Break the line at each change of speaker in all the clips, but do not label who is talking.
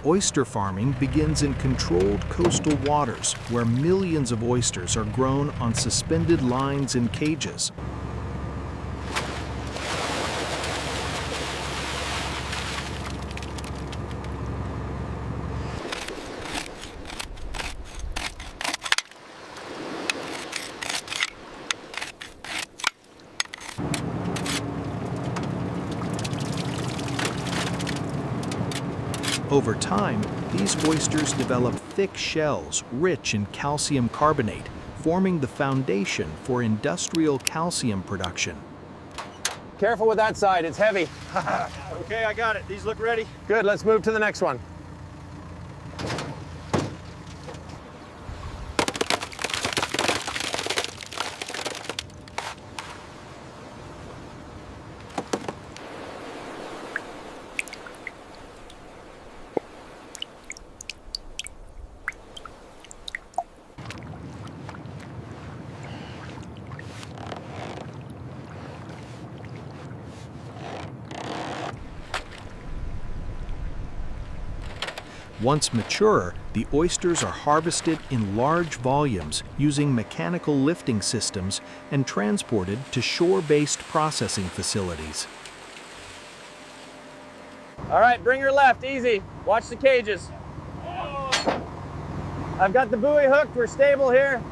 Oyster farming begins in controlled coastal waters where millions of oysters are grown on suspended lines in cages. Over time, these oysters develop thick shells rich in calcium carbonate, forming the foundation for industrial calcium production.
Careful with that side, it's heavy.
Okay, I got it. These look ready.
Good, let's move to the next one.
Once mature, the oysters are harvested in large volumes using mechanical lifting systems and transported to shore-based processing facilities.
All right, bring her left, easy. Watch the cages. I've got the buoy hooked, we're stable here.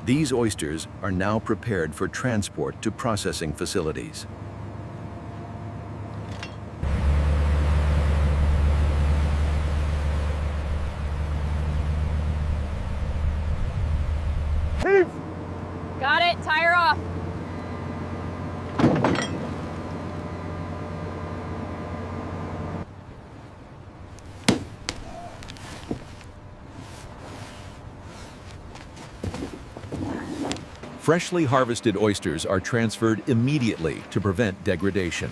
These oysters are now prepared for transport to processing facilities.
Got it, tire off.
Freshly harvested oysters are transferred immediately to prevent degradation.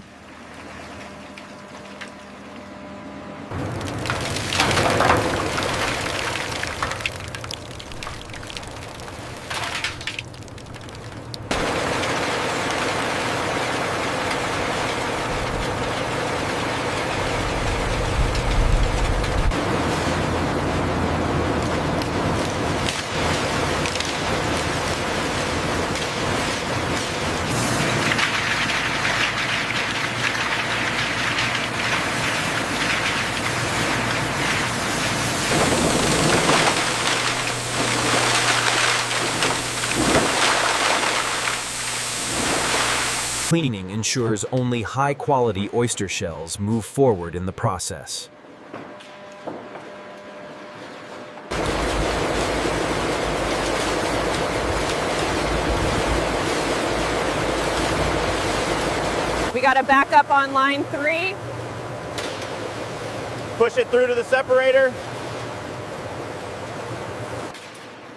Cleaning ensures only high-quality oyster shells move forward in the process.
We got a backup on line 3.
Push it through to the separator.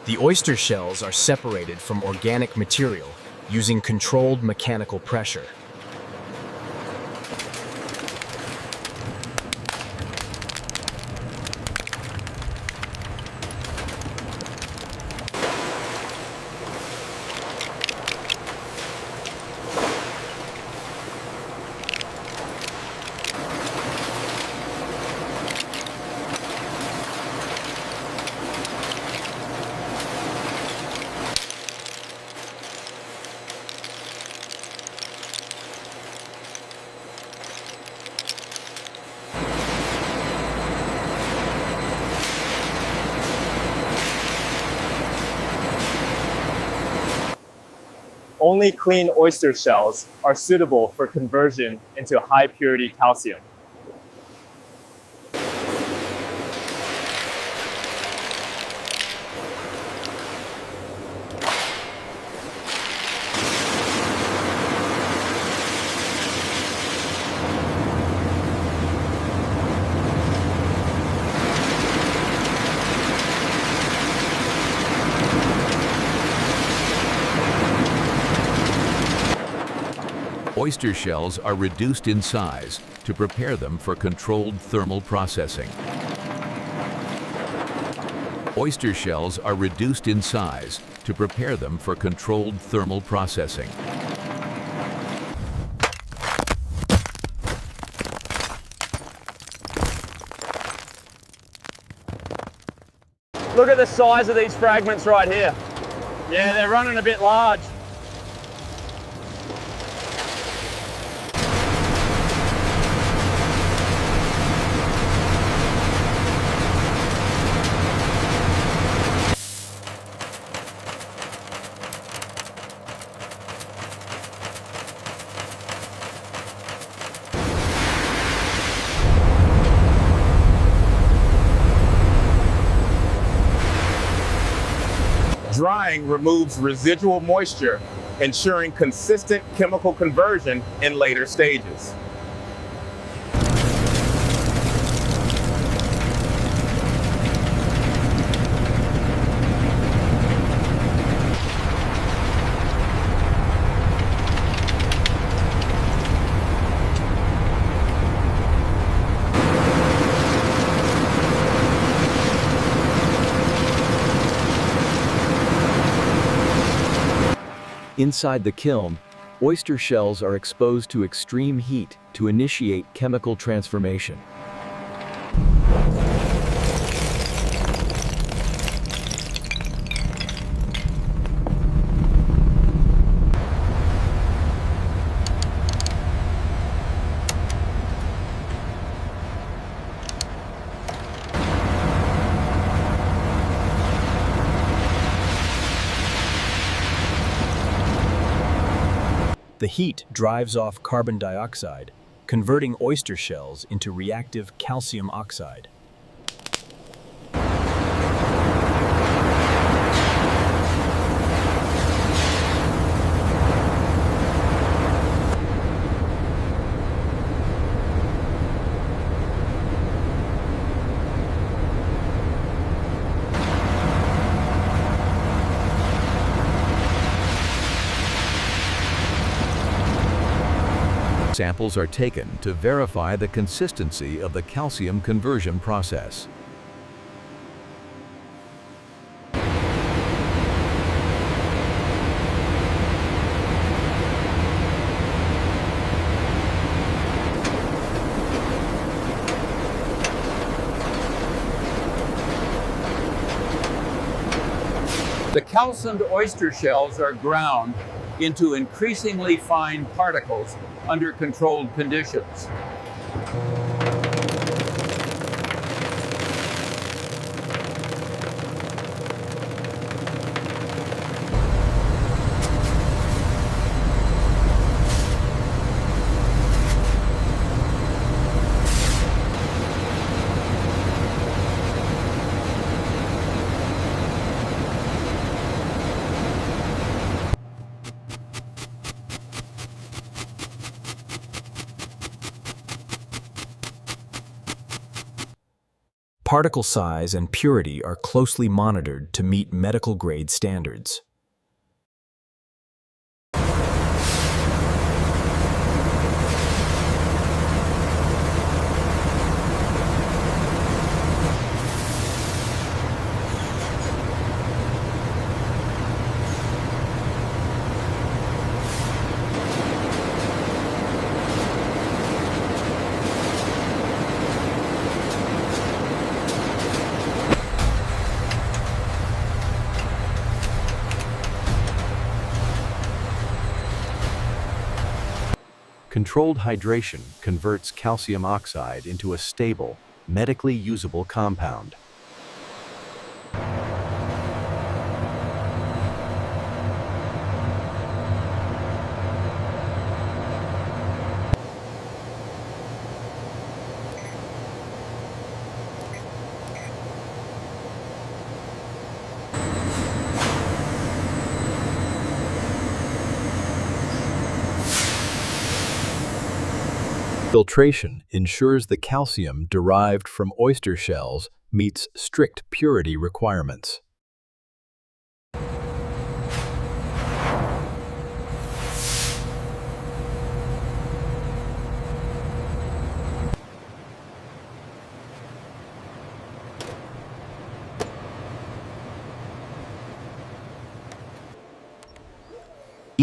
The oyster shells are separated from organic material using controlled mechanical pressure.
Only clean oyster shells are suitable for conversion into high purity calcium.
Oyster shells are reduced in size to prepare them for controlled thermal processing. Oyster shells are reduced in size to prepare them for controlled thermal processing.
Look at the size of these fragments right here. Yeah, they're running a bit large.
Drying removes residual moisture, ensuring consistent chemical conversion in later stages.
Inside the kiln, oyster shells are exposed to extreme heat to initiate chemical transformation.
The heat drives off carbon dioxide, converting oyster shells into reactive calcium oxide.
Samples are taken to verify the consistency of the calcium conversion process.
The calcined oyster shells are ground into increasingly fine particles under controlled conditions.
Particle size and purity are closely monitored to meet medical-grade standards.
Controlled hydration converts calcium oxide into a stable, medically usable compound. Filtration ensures the calcium derived from oyster shells meets strict purity requirements.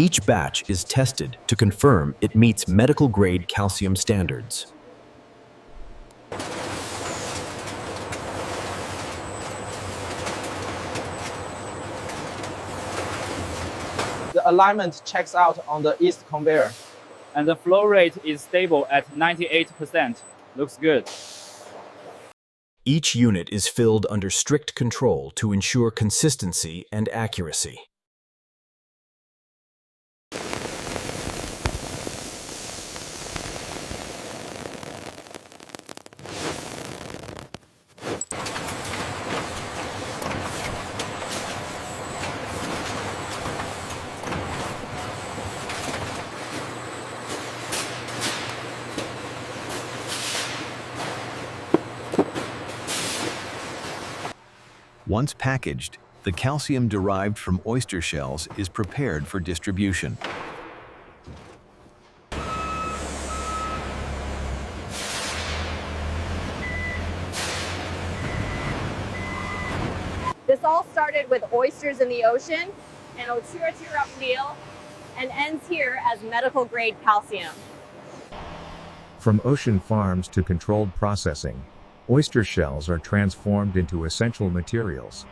Each batch is tested to confirm it meets medical-grade calcium standards.
The alignment checks out on the east conveyor.
And the flow rate is stable at 98%. Looks good.
Each unit is filled under strict control to ensure consistency and accuracy.
Once packaged, the calcium derived from oyster shells is prepared for distribution.
This all started with oysters in the ocean and Oyster meal and ends here as medical grade calcium.
From ocean farms to controlled processing, oyster shells are transformed into essential materials,